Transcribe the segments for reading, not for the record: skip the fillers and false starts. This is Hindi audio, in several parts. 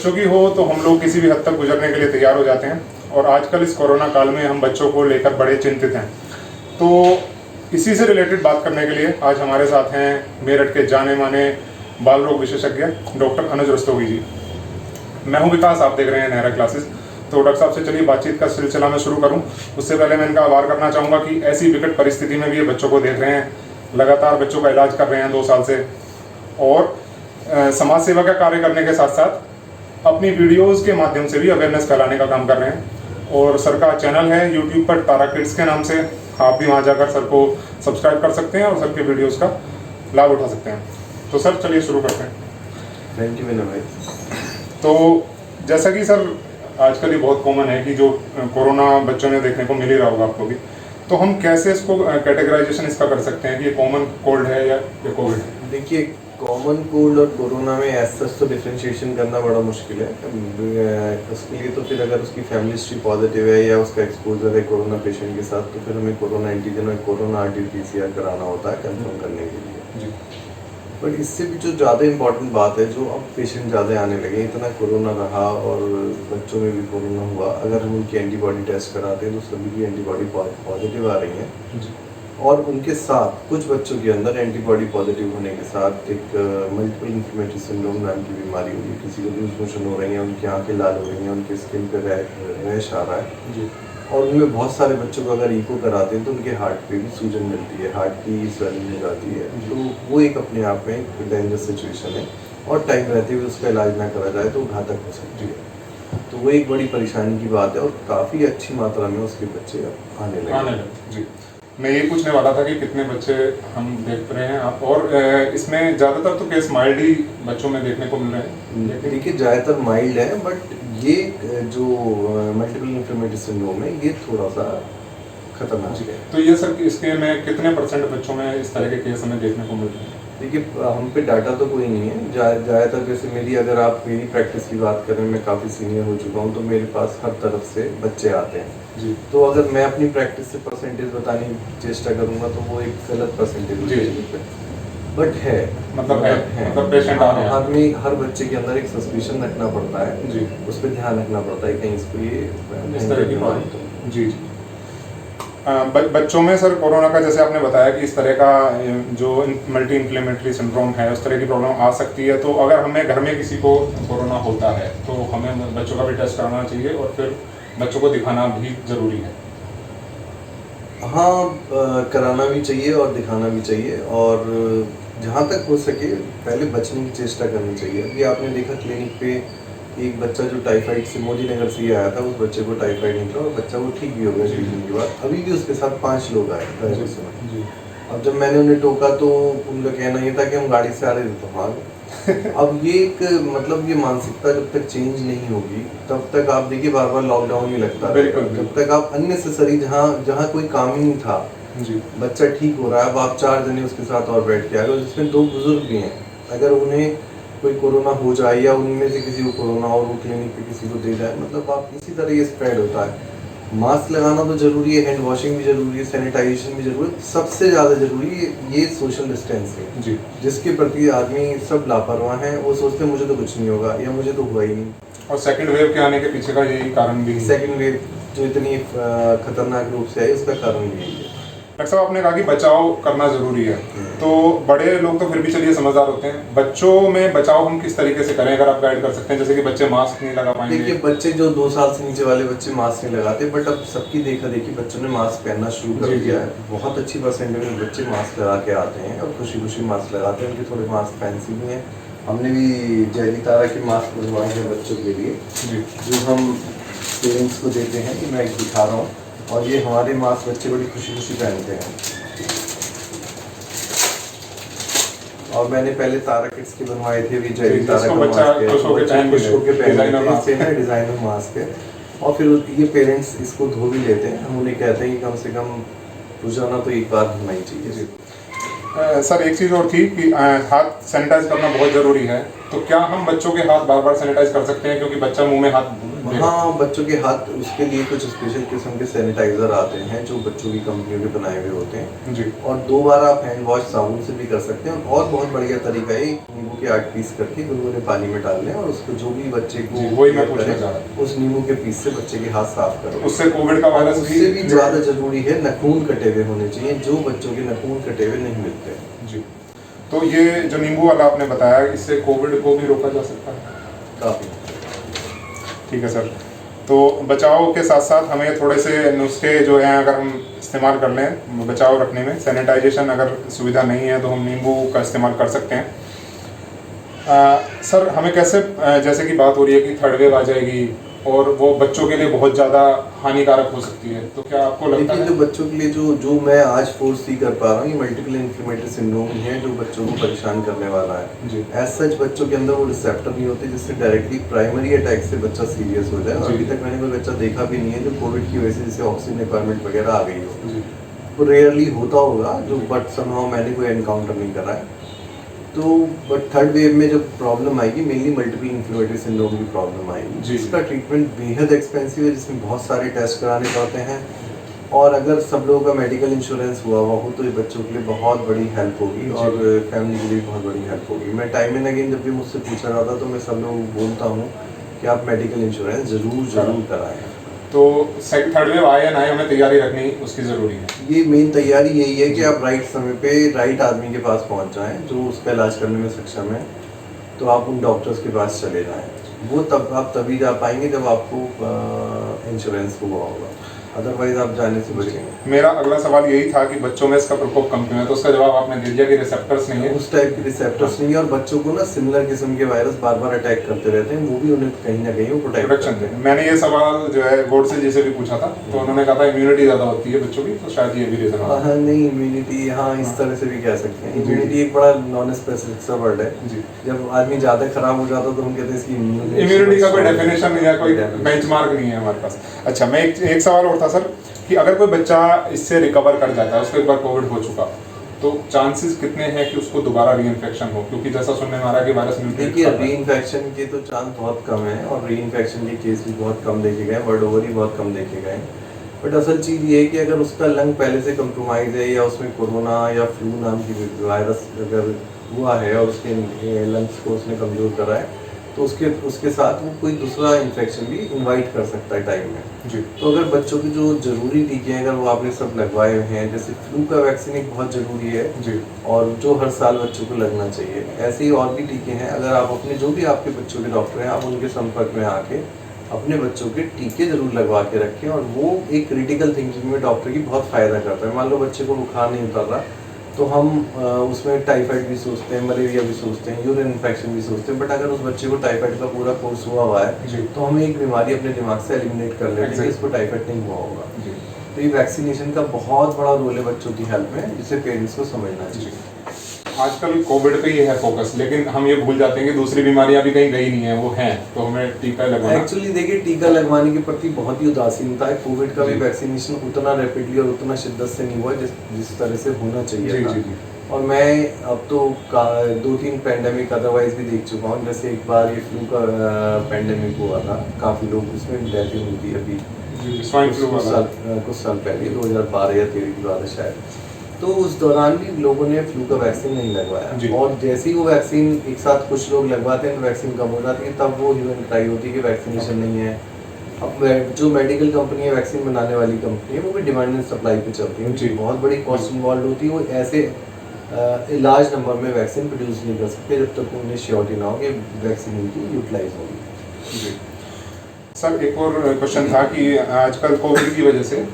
बच्चों की हो तो हम लोग किसी भी हद तक गुजरने के लिए तैयार हो जाते हैं, और आजकल इस कोरोना काल में हम बच्चों को लेकर बड़े चिंतित हैं। तो इसी से रिलेटेड बात करने के लिए आज हमारे साथ हैं मेरठ के जाने माने बाल रोग विशेषज्ञ डॉक्टर अनुज रस्तोगी जी। मैं हूं विकास, आप देख रहे हैं नहरा क्लासेस। तो डॉक्टर साहब से चलिए बातचीत का सिलसिला मैं शुरू करूं। उससे पहले मैं इनका आभार करना चाहूँगा कि ऐसी विकट परिस्थिति में भी ये बच्चों को देख रहे हैं, लगातार बच्चों का इलाज कर रहे हैं 2 साल से, और समाज सेवा का कार्य करने के साथ साथ अपनी वीडियोज़ के माध्यम से भी अवेयरनेस फैलाने का काम कर रहे हैं। और सर का चैनल है यूट्यूब पर तारा किड्स के नाम से, आप भी वहाँ जाकर सर को सब्सक्राइब कर सकते हैं और सर के वीडियोज़ का लाभ उठा सकते हैं। तो सर चलिए शुरू करते हैं। थैंक यू विनय भाई। तो जैसा कि सर आजकल ये बहुत कॉमन है कि जो कोरोना बच्चों में देखने को मिल ही रहा होगा आपको भी, तो हम कैसे इसको कैटेगराइजेशन इसका कर सकते हैं कि ये कॉमन कोल्ड है या कोविड है? देखिए, कॉमन कोल्ड और कोरोना में एज सच तो डिफरेंशिएशन करना बड़ा मुश्किल है। उसके लिए तो फिर अगर उसकी फैमिली हिस्ट्री पॉजिटिव है या उसका एक्सपोजर है कोरोना पेशेंट के साथ, तो फिर हमें कोरोना एंटीजन और कोरोना RT-PCR कराना होता है कंफर्म करने के लिए। बट इससे भी जो ज़्यादा इम्पोर्टेंट बात है, जो अब पेशेंट ज़्यादा आने लगे, इतना कोरोना रहा और बच्चों में भी कोरोना हुआ, अगर हम उनकी एंटीबॉडी टेस्ट कराते हैं तो सभी की एंटीबॉडी पॉजिटिव आ रही है। और उनके साथ कुछ बच्चों के अंदर एंटीबॉडी पॉजिटिव होने के साथ एक मल्टीपल इन्फ्लेमेटरी सिंड्रोम नाम की बीमारी हुई, किसी को लूज मोशन हो रही है, उनकी आंखें लाल हो रही हैं, उनके स्किन पे रैश आ रहा है। और उनमें बहुत सारे बच्चों को अगर इको कराते हैं तो उनके हार्ट पे भी सूजन मिलती है, हार्ट की स्वेलिंग हो जाती है। तो वो एक अपने आप में एक डेंजर सिचुएशन है, और टाइम रहते हुए उसका इलाज ना करा जाए तो घातक हो सकती है। तो वो एक बड़ी परेशानी की बात है, और काफ़ी अच्छी मात्रा में उसके बच्चे आने लगे। जी, मैं ये पूछने वाला था कि कितने बच्चे हम देख रहे हैं आप, और इसमें ज़्यादातर तो केस माइल्ड ही बच्चों में देखने को मिल रहे हैं। देखिए, ज़्यादातर माइल्ड है, बट ये जो मल्टीपल इन्फ्लेमेटरी सिंड्रोम है ये थोड़ा सा खतरनाक है। तो ये सर इसके में कितने % बच्चों में इस तरह के केस हमें देखने को मिल रहे हैं? देखिए, हम पे डाटा तो कोई नहीं है। ज़्यादातर जैसे अगर आप मेरी प्रैक्टिस की बात करें, मैं काफ़ी सीनियर हो चुका हूँ, तो मेरे पास हर तरफ से बच्चे आते हैं जी। तो अगर मैं अपनी प्रैक्टिस से परसेंटेज बताने की चेष्टा करूँगा तो वो एक गलत परसेंटेज है, बट है, मतलब पेशेंट आ रहे हैं। हर बच्चे के अंदर एक सस्पिशन रखना पड़ता है जी, उस पर ध्यान रखना पड़ता है कहीं इसको ये इस तरह की बात। जी जी। बच्चों में सर कोरोना का, जैसे आपने बताया कि इस तरह का जो मल्टी इन्फ्लेमेटरी सिंड्रोम है, उस तरह की प्रॉब्लम आ सकती है। तो अगर हमें घर में किसी को कोरोना होता है तो हमें बच्चों का भी टेस्ट कराना चाहिए और फिर बच्चों को दिखाना भी ज़रूरी है? हाँ, कराना भी चाहिए और दिखाना भी चाहिए, और जहाँ तक हो सके पहले बचने की चेष्टा करनी चाहिए। अभी आपने देखा क्लिनिक पे एक बच्चा जो टाइफाइड से मोदी नगर से ही आया था, उस बच्चे को टाइफाइड निकला और बच्चा वो ठीक भी हो गया ट्रीटमेंट के बाद। अभी भी उसके साथ 5 लोग आए थे। अब जब मैंने उन्हें टोका तो उनका कहना ये था कि हम गाड़ी से आ रहे थे तो भाग। अब ये एक मतलब ये मानसिकता जब तक चेंज नहीं होगी तब तक आप देखिए बार बार लॉकडाउन ही लगता है। जब तक आप अननेसेसरी जहाँ कोई काम ही नहीं था जी, बच्चा ठीक हो रहा है, अब आप 4 जने उसके साथ और बैठ के आ गए, जिसमें 2 बुजुर्ग भी हैं। अगर उन्हें कोई कोरोना हो जाए या उनमें से किसी को कोरोना और वो क्लिनिक पे किसी को दे जाए, मतलब आप इसी तरह ये स्प्रेड होता है। मास्क लगाना तो जरूरी है, हैंड वॉशिंग भी जरूरी है, सैनिटाइजेशन भी जरूरी है, सबसे ज़्यादा जरूरी है ये सोशल डिस्टेंसिंग जी, जिसके प्रति आदमी सब लापरवाह हैं। वो सोचते हैं मुझे तो कुछ नहीं होगा या मुझे तो हुआ ही नहीं। और सेकंड वेव के आने के पीछे का यही कारण भी है। सेकंड वेव जो इतनी खतरनाक रूप से है, इसका कारण भी यही है। डॉक्टर साहब, आपने कहा कि बचाव करना जरूरी है, तो बड़े लोग तो फिर भी चलिए समझदार होते हैं, बच्चों में बचाव हम किस तरीके से करें, अगर आप गाइड कर सकते हैं? जैसे कि बच्चे मास्क नहीं लगा पाएंगे। देखिए, बच्चे जो 2 साल से नीचे वाले बच्चे मास्क नहीं लगाते, बट अब सबकी देखा देखी बच्चों ने मास्क पहनना शुरू कर दिया है। बहुत अच्छी परसेंटेज में बच्चे मास्क लगा के आते हैं और खुशी खुशी मास्क लगाते हैं। उनके थोड़े मास्क फैंसी भी हैं। हमने भी जैली तारा के मास्क बनवाए हैं बच्चों के लिए जी, जो हम पेरेंट्स को देते हैं। कि मैं दिखा रहा हूँ, और ये हमारे मास्क बच्चे बड़ी खुशी खुशी पहनते हैं। और मैंने पहले तारा किड्स के बनवाए थे, भी जैली तारा का मास्क है, खुश होके पहनते हैं, डिजाइनर मास्क है। और फिर ये पेरेंट्स इसको धो भी लेते हैं। हम उन्हें कहते हैं कि कम से कम रोजाना तो एक बार धोना ही चाहिए। सर एक चीज़ और थी कि हाथ सैनिटाइज करना बहुत ज़रूरी है, तो क्या हम बच्चों के हाथ बार बार सैनिटाइज कर सकते हैं, क्योंकि बच्चा मुंह में हाथ हाँ, बच्चों के हाथ, उसके लिए कुछ स्पेशल किस्म के सैनिटाइजर आते हैं जो बच्चों की कंपनियों के बनाए हुए होते हैं जी। और 2 बार आप हैंड वॉश साबुन से भी कर सकते हैं। और बहुत बढ़िया तरीका है, नींबू के 8 पीस करके गुनगुने पानी में डाल लें और उसको जो भी बच्चे को वही मैं पूछना चाह रहा था, उस नींबू के पीस से बच्चे के हाथ साफ करो। उससे कोविड का वायरस उससे भी ज़्यादा जरूरी है नाखून कटे हुए होने चाहिए, जो बच्चों के नाखून कटे हुए नहीं मिलते। जी। तो ये जो नींबू वाला आपने बताया, इससे कोविड को भी रोका जा सकता है? काफ़ी। ठीक है सर। तो बचाव के साथ साथ हमें थोड़े से नुस्खे जो हैं अगर हम इस्तेमाल कर लें बचाव रखने में, सैनिटाइजेशन अगर सुविधा नहीं है तो हम नींबू का इस्तेमाल कर सकते हैं। सर हमें कैसे, जैसे कि बात हो रही है कि थर्ड वेव आ जाएगी और वो बच्चों के लिए बहुत ज़्यादा हानिकारक हो सकती है, तो क्या आपको लगता है? जो बच्चों के लिए जो मैं आज फोर्सी कर पा रहा हूँ, ये मल्टीपल इन्फ्लेमेटरी सिंड्रोम है जो बच्चों को परेशान करने वाला है। एज सच बच्चों के अंदर वो रिसेप्टर नहीं होते जिससे डायरेक्टली प्राइमरी अटैक से बच्चा सीरियस हो जाए। और अभी तक मैंने कोई बच्चा देखा भी नहीं है जो कोविड की वजह से जैसे ऑक्सीजन रिक्वायरमेंट वगैरह आ गई हो। तो रेयरली होता होगा जो, बट समहाउ मैंने कोई एनकाउंटर नहीं करा है। तो बट थर्ड वेव में जब प्रॉब्लम आएगी मेनली मल्टीपल इन्फ्लेमेटरी सिंड्रोम की प्रॉब्लम आएगी, जिसका ट्रीटमेंट बेहद एक्सपेंसिव है, जिसमें बहुत सारे टेस्ट कराने पड़ते हैं। और अगर सब लोगों का मेडिकल इंश्योरेंस हुआ हो तो ये बच्चों के लिए बहुत बड़ी हेल्प होगी और फैमिली के लिए बहुत बड़ी हेल्प होगी। मैं टाइम एंड अगेन जब भी मुझसे पूछा जाता तो मैं सब लोगों को बोलता हूँ कि आप मेडिकल इंश्योरेंस जरूर कराएं। तो थर्ड वेव आए या ना आए, हमें तैयारी रखनी उसकी ज़रूरी है। ये मेन तैयारी यही है कि आप राइट समय पे राइट आदमी के पास पहुंच जाएं जो उसका इलाज करने में सक्षम है। तो आप उन डॉक्टर्स के पास चले जाएं, वो तब आप तभी जा पाएंगे जब आपको इंश्योरेंस हुआ होगा, अदरवाइज आप जाने से बचेंगे। मेरा अगला सवाल यही था कि बच्चों में इसका प्रकोप कम क्यों है, तो उसका जवाब आपने दे दिया कि रिसेप्टर्स नहीं है, उस टाइप के रिसेप्टर्स नहीं है। और बच्चों को ना सिमिलर किस्म के वायरस बार बार अटैक करते रहते हैं, वो भी उन्हें कहीं ना कहीं वो प्रोटेक्शन दे। मैंने ये सवाल जो है गोडसे जी से भी पूछा था, तो उन्होंने कहा था इम्यूनिटी ज़्यादा होती है बच्चों की, तो शायद ये भी रीज़न है। हाँ नहीं, इम्यूनिटी, हाँ इस तरह से भी कह सकते हैं। इम्यूनिटी एक बड़ा नॉन स्पेसिफिक सा वर्ड है। जब आदमी ज़्यादा खराब हो जाता तो हम कहते हैं इसकी इम्यूनिटी का कोई डेफिनेशन या कोई बेंचमार्क नहीं है हमारे पास। अच्छा, मैं एक सवाल और था सर कि अगर कोई बच्चा इससे रिकवर कर जाता है, उसको एक बार कोविड हो चुका, तो चांसेस कितने हैं कि उसको दोबारा रीइंफेक्शन हो? क्योंकि जैसा सुनने में आ रहा है कि वायरस म्यूटेट देखिए, रीइंफेक्शन के तो चांस बहुत कम है और रीइंफेक्शन के केस भी बहुत कम देखे गए, वर्ल्ड ओवर ही बहुत कम देखे गए। बट असल चीज़ ये है कि अगर उसका लंग पहले से कंप्रोमाइज है या उसमें कोरोना या फ्लू नाम की वायरस अगर हुआ है और उसके लंग्स को उसने कमज़ोर करा है, तो उसके साथ वो कोई दूसरा इन्फेक्शन भी इनवाइट कर सकता है टाइम में जी। तो अगर बच्चों के जो ज़रूरी टीके हैं अगर वो आपने सब लगवाए हुए हैं, जैसे फ्लू का वैक्सीन एक बहुत ज़रूरी है जी, और जो हर साल बच्चों को लगना चाहिए, ऐसे ही और भी टीके हैं। अगर आप अपने जो भी आपके बच्चों के डॉक्टर हैं, आप उनके संपर्क में आके अपने बच्चों के टीके जरूर लगवा के रखें। और वो एक क्रिटिकल थिंकिंग में डॉक्टर की बहुत फ़ायदा करता है। मान लो बच्चे को बुखार नहीं उतर रहा तो हम उसमें टाइफाइड भी सोचते हैं, मलेरिया भी सोचते हैं, यूरिन इन्फेक्शन भी सोचते हैं। बट अगर उस बच्चे को टाइफाइड का पूरा कोर्स हुआ हुआ है तो हम एक बीमारी अपने दिमाग से एलिमिनेट कर लेते हैं कि इसको टाइफाइड नहीं हुआ होगा। तो ये वैक्सीनेशन का बहुत बड़ा रोल है बच्चों की हेल्थ में, जिसे पेरेंट्स को समझना चाहिए। आजकल कोविड पे ही है फोकस, लेकिन हम ये भूल जाते हैं कि दूसरी बीमारियां भी कहीं गई नहीं है, वो हैं, तो हमें टीका लगवाना। एक्चुअली देखिए, टीका लगवाने के प्रति बहुत ही उदासीनता है। कोविड का भी वैक्सीनेशन उतना रैपिडली और उतना शिद्दत से नहीं हुआ जिस तरह से होना चाहिए था। और मैं अब तो 2-3 पैंडेमिक अदरवाइज भी देख चुका हूँ। जैसे एक बार ये फ्लू का पैंडेमिक हुआ था, काफ़ी लोग उसमें डेथ हुई थी अभी कुछ साल पहले, 2012 या 2013 की बात है शायद। तो उस दौरान भी लोगों ने फ्लू का वैक्सीन नहीं लगवाया, और जैसे ही वो वैक्सीन एक साथ कुछ लोग लगवाते हैं तो वैक्सीन कम हो जाती है, तब वो ह्यूमन ट्राई होती है कि वैक्सीनेशन नहीं है। अब जो मेडिकल कंपनी है, वैक्सीन बनाने वाली कंपनी है, वो भी डिमांड एंड सप्लाई पे चलती है, उनकी बहुत बड़ी कॉस्ट इन्वॉल्व होती है। वो ऐसे लार्ज नंबर में वैक्सीन प्रोड्यूस नहीं कर सकते जब तक उन्हें श्योरिटी ना हो कि वैक्सीन उनकी यूटिलाइज होगी। जी सर, एक और क्वेश्चन था कि आजकल कोविड की वजह से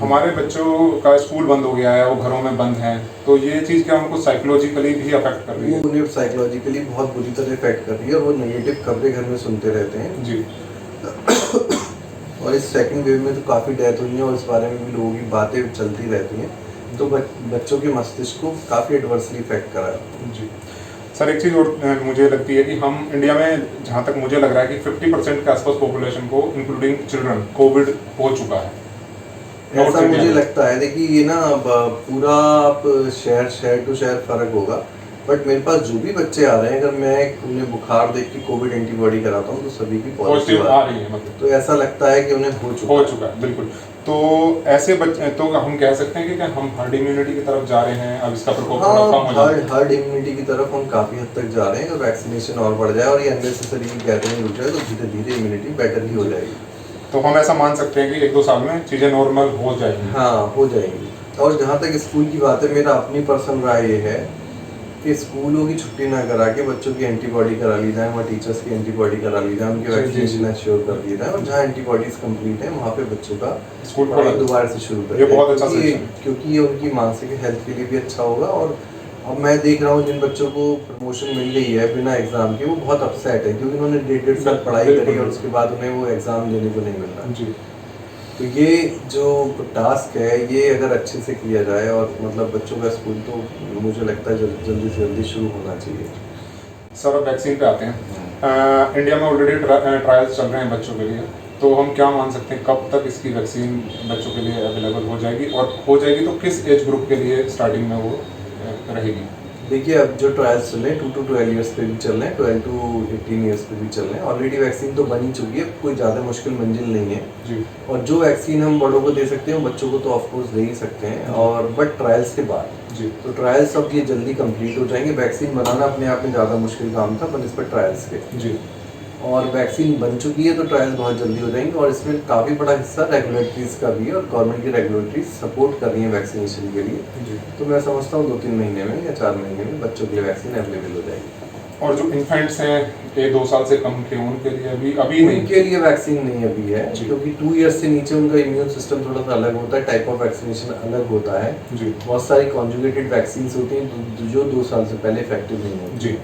हमारे बच्चों का स्कूल बंद हो गया है, वो घरों में बंद हैं, तो ये चीज़ क्या उनको साइकोलॉजिकली भी अफेक्ट कर रही है? वो उन्हें साइकोलॉजिकली बहुत बुरी तरह इफेक्ट कर रही है और वो नेगेटिव खबरें घर में सुनते रहते हैं जी। और इस सेकंड वेव में तो काफ़ी डेथ हुई है और इस बारे में भी लोगों की बातें चलती रहती हैं, तो बच्चों के मस्तिष्क को काफ़ी एडवर्सली इफेक्ट करा है जी। सर, एक चीज़ और मुझे लगती है कि हम इंडिया में, जहाँ तक मुझे लग रहा है कि 50% के आसपास पॉपुलेशन को इंक्लूडिंग चिल्ड्रन कोविड हो चुका है, ऐसा मुझे लगता है। देखिए, ये ना पूरा आप शहर टू शहर फर्क होगा, बट मेरे पास जो भी बच्चे आ रहे हैं, अगर मैं उन्हें बुखार देख के कोविड एंटीबॉडी कराता हूँ तो सभी की पॉजिटिव आ रही है, मतलब तो ऐसा लगता है कि उन्हें हो चुका है। बिल्कुल। तो ऐसे बच्चे, तो हम कह सकते हैं कि क्या हम हर्ड इम्यूनिटी की तरफ जा रहे हैं, अब इसका प्रकोप थोड़ा कम हो जाए? हर्ड इम्यूनिटी की तरफ हम काफी हद तक जा रहे हैं। अगर वैक्सीनेशन और बढ़ जाए और ये अननेसेसरी गैदरिंग रुक जाए तो धीरे धीरे इम्यूनिटी बेटर ही हो जाएगी। तो हम ऐसा मान सकते हैं कि 1-2 साल में चीजें नॉर्मल हो जाएंगी? हाँ, हो जाएंगी। और जहाँ तक स्कूल की बात है, मेरा अपनी पर्सनल राय ये है कि स्कूलों की छुट्टी ना करा के बच्चों की एंटीबॉडी करा ली जाए, वहाँ टीचर्स की एंटीबॉडी करा ली जाए, उनके वैक्सीनेशन एश्योर कर दिया जाए, और जहाँ एंटीबॉडीज कंप्लीट है वहाँ पे बच्चों का स्कूल पढ़ाई दोबारा से शुरू कर ये बहुत अच्छा सजेशन है। क्योंकि ये उनकी मानसिक हेल्थ के लिए भी अच्छा होगा। और अब मैं देख रहा हूँ जिन बच्चों को प्रमोशन मिल गई है बिना एग्जाम के, वो बहुत अपसेट है क्योंकि उन्होंने 1.5 साल पढ़ाई करी और उसके बाद उन्हें वो एग्जाम देने को नहीं मिल रहा। जी। तो ये जो टास्क है ये अगर अच्छे से किया जाए और मतलब बच्चों का स्कूल, तो मुझे लगता है जल्दी से जल्दी शुरू होना चाहिए। सर, अब वैक्सीन पे आते हैं। इंडिया में ऑलरेडी ट्रायल्स चल रहे हैं बच्चों के लिए, तो हम क्या मान सकते हैं कब तक इसकी वैक्सीन बच्चों के लिए अवेलेबल हो जाएगी, और हो जाएगी तो किस एज ग्रुप के लिए स्टार्टिंग में वो रहेगी? देखिए, अब जो ट्रायल्स चल रहे हैं 2 to 12 ईयर्स पे भी चल रहे हैं, 12 to 18 ईयर्स पे भी चल रहे हैं। ऑलरेडी वैक्सीन तो बन ही चुकी है, कोई ज़्यादा मुश्किल मंजिल नहीं है जी। और जो वैक्सीन हम बड़ों को दे सकते हैं बच्चों को तो ऑफकोर्स दे ही सकते हैं, और बट ट्रायल्स के बाद जी। तो ट्रायल्स अब ये जल्दी कंप्लीट हो जाएंगे। वैक्सीन बनाना अपने आप में ज़्यादा मुश्किल काम था बनस्पत ट्रायल्स के जी। और वैक्सीन बन चुकी है तो ट्रायल्स बहुत जल्दी हो जाएंगे। और इसमें काफ़ी बड़ा हिस्सा रेगुलेटरीज का भी है और गवर्नमेंट की रेगुलेटरीज सपोर्ट कर रही है वैक्सीनेशन के लिए। जी। तो मैं समझता हूँ 2-3 महीने में या 4 महीने में बच्चों के लिए वैक्सीन अवेलेबल हो जाएगी। और जो इन्फेंट्स हैं 1-2 साल से कम के, उनके लिए अभी नहीं? उनके लिए वैक्सीन नहीं अभी है क्योंकि 2 ईयर्स से नीचे उनका इम्यून सिस्टम थोड़ा सा अलग होता है, टाइप ऑफ वैक्सीनेशन अलग होता है जी। बहुत सारी कॉन्जुगेटेड वैक्सीन होती हैं जो 2 साल से पहले इफेक्टिव नहीं होती जी।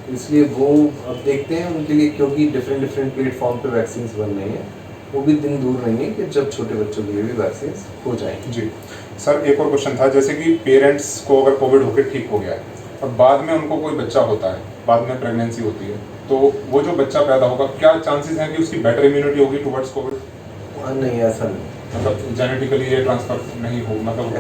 इसलिए वो अब देखते हैं उनके लिए, क्योंकि डिफरेंट प्लेटफॉर्म पे वैक्सीन बन रही हैं, वो भी दिन दूर नहीं है कि जब छोटे बच्चों के लिए भी वैक्सीन हो जाएंगे। जी। सर, एक और क्वेश्चन था, जैसे कि पेरेंट्स को अगर कोविड होकर ठीक हो गया है और बाद में उनको कोई बच्चा होता है, बाद में प्रेगनेंसी होती है, तो वो जो बच्चा पैदा होगा, क्या चांसेस हैं कि उसकी बेटर इम्यूनिटी होगी टुवर्ड्स कोविड? नहीं, ऐसा नहीं, मतलब जेनेटिकली ये ट्रांसफर नहीं हो, मतलब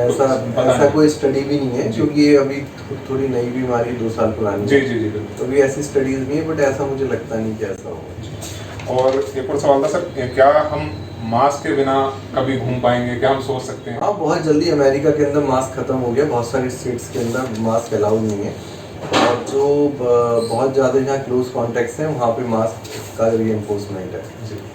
ऐसा कोई स्टडी भी नहीं है क्योंकि ये अभी थोड़ी नई बीमारी 2 साल पुरानी जी है। जी जी तो अभी ऐसी स्टडीज नहीं है, बट ऐसा मुझे लगता नहीं कि ऐसा होगा। और एक और सवाल था सर, क्या हम मास्क के बिना कभी घूम पाएंगे, क्या हम सोच सकते हैं? हाँ, बहुत जल्दी अमेरिका के अंदर मास्क खत्म हो गया, बहुत सारी स्टेट्स के अंदर मास्क अलाउड नहीं है और जो बहुत ज़्यादा जहाँ क्लोज कॉन्टेक्ट्स हैं वहाँ पे मास्क का रीएनफोर्समेंट है।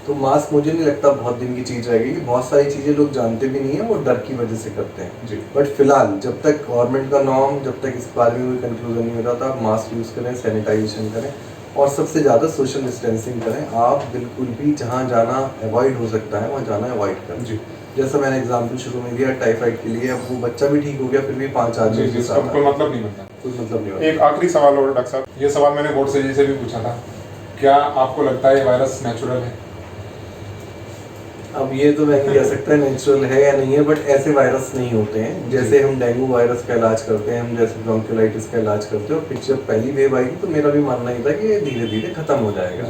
तो मास्क मुझे नहीं लगता बहुत दिन की चीज़ रहेगी, बहुत सारी चीज़ें लोग जानते भी नहीं है, वो डर की वजह से करते हैं। बट फिलहाल जब तक गवर्नमेंट का नॉर्म, जब तक इस बारे में कोई कंक्लूजन नहीं होता था, मास्क यूज़ करें, सैनिटाइजेशन करें और सबसे ज़्यादा सोशल डिस्टेंसिंग करें। आप बिल्कुल भी जहाँ जाना अवॉइड हो सकता है वहाँ जाना अवॉइड करें। जी। जैसा मैंने एग्जाम्पल शुरू में दिया टाइफाइड के लिए, अब वो बच्चा भी ठीक हो गया फिर भी 5 आदमी के साथ कोई मतलब नहीं बनता, कोई मतलब नहीं होता। एक आखिरी सवाल और डॉक्टर साहब, ये सवाल मैंने गोडसे जी से भी पूछा था, क्या आपको लगता है ये वायरस नेचुरल है? अब ये तो मैं नहीं कह सकता नेचुरल है या नहीं है, बट ऐसे वायरस नहीं होते हैं जैसे हम डेंगू वायरस का इलाज करते हैं, हम जैसे ब्रोंकियोलाइटिस का इलाज करते हैं। और फिर जब पहली वेव आई तो मेरा भी मानना ही था कि ये धीरे धीरे खत्म हो जाएगा,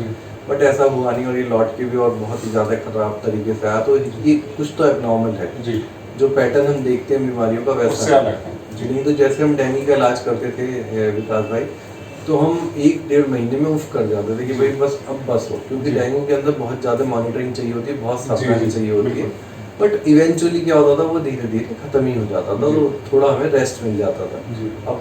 बट ऐसा हुआ नहीं और ये लौट के भी और बहुत ही ज़्यादा खराब तरीके से आया। तो ये कुछ तो एबनॉर्मल है जी। जो पैटर्न हम देखते हैं बीमारियों का वैसा नहीं। तो जैसे हम डेंगू का इलाज करते थे विकास भाई, तो हम 1-1.5 महीने में उफ कर जाते थे कि भाई बस हो, क्योंकि डेंगू के अंदर बहुत ज़्यादा मॉनिटरिंग चाहिए होती है, बहुत सावधानी चाहिए होती है। बट इवेंचुअली क्या होता था, वो धीरे धीरे खत्म ही हो जाता था, तो थोड़ा हमें रेस्ट मिल जाता था। अब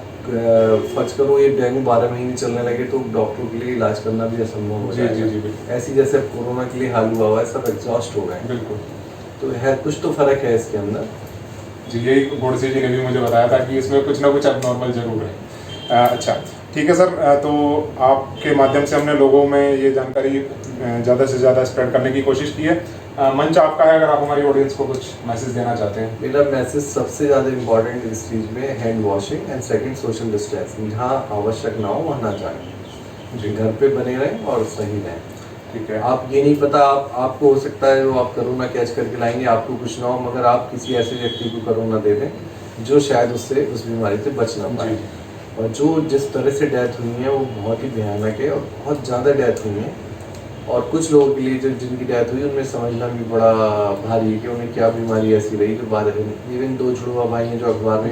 फर्ज करो ये डेंगू 12 महीने चलने लगे तो डॉक्टरों के लिए इलाज करना भी असंभव हो जाएगा। ऐसी जैसे कोरोना के लिए हाल हुआ हुआ है, सब एग्जॉस्ट हो गए। बिल्कुल। तो है कुछ तो फर्क है इसके अंदर जी। यही गोडसे जी ने भी मुझे बताया था कि इसमें कुछ ना कुछ एबनॉर्मल जरूर है। अच्छा, ठीक है सर, तो आपके माध्यम से हमने लोगों में ये जानकारी ज़्यादा से ज़्यादा स्प्रेड करने की कोशिश की है। मंच आपका है, अगर आप हमारी ऑडियंस को कुछ मैसेज देना चाहते हैं। मेरा मैसेज सबसे ज़्यादा इम्पोर्टेंट इस चीज़ में hand washing and second social distancing, जहाँ आवश्यक ना हो वहाँ ना जाएं जी, घर पे बने रहें और सही रहें। ठीक है। आप ये नहीं पता, आपको हो सकता है वो आप कोरोना कैच करके लाएंगे, आपको कुछ ना हो, मगर आप किसी ऐसे व्यक्ति को कोरोना दे दें जो शायद उससे उस बीमारी से बच ना पाए। और जो जिस तरह से डेथ हुई है वो बहुत ही भयानक है और बहुत ज़्यादा डेथ हुई है। और कुछ लोगों के लिए जो जिनकी डेथ हुई उनमें समझना भी बड़ा भारी है कि उन्हें क्या बीमारी ऐसी रही जो बाद इवन 2 जुड़वा भाई हैं जो अखबार में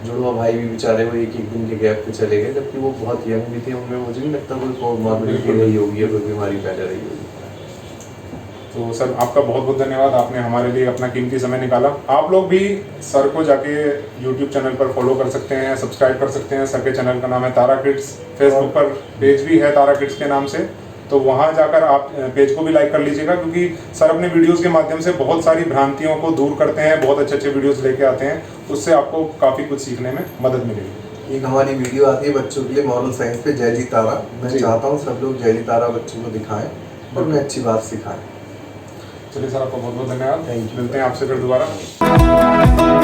जुड़वा भाई भी बेचारे वो एक दिन के गैप पे चले गए, जबकि वो बहुत यंग भी थे, उनमें मुझे नहीं लगता कोई कोमॉर्बिडिटी रही होगी या कोई बीमारी पहले रही होगी। तो सर आपका बहुत बहुत धन्यवाद, आपने हमारे लिए अपना कीमती समय निकाला। आप लोग भी सर को जाके यूट्यूब चैनल पर फॉलो कर सकते हैं, सब्सक्राइब कर सकते हैं। सर के चैनल का नाम है तारा किड्स, फेसबुक पर पेज भी है तारा किड्स के नाम से, तो वहाँ जाकर आप पेज को भी लाइक कर लीजिएगा, क्योंकि सर अपने वीडियोस के माध्यम से बहुत सारी भ्रांतियों को दूर करते हैं, बहुत अच्छे अच्छे वीडियोस लेके आते हैं, उससे आपको काफ़ी कुछ सीखने में मदद मिलेगी। एक हमारी वीडियो आती है बच्चों के लिए मॉरल साइंस पे, जय जी तारा। मैं चाहता हूँ सब लोग जय जी तारा बच्चों को दिखाएं और उन्हें अच्छी बात सिखाएं। चलिए सर, आपका बहुत बहुत धन्यवाद। Thank you. मिलते हैं आपसे फिर दोबारा।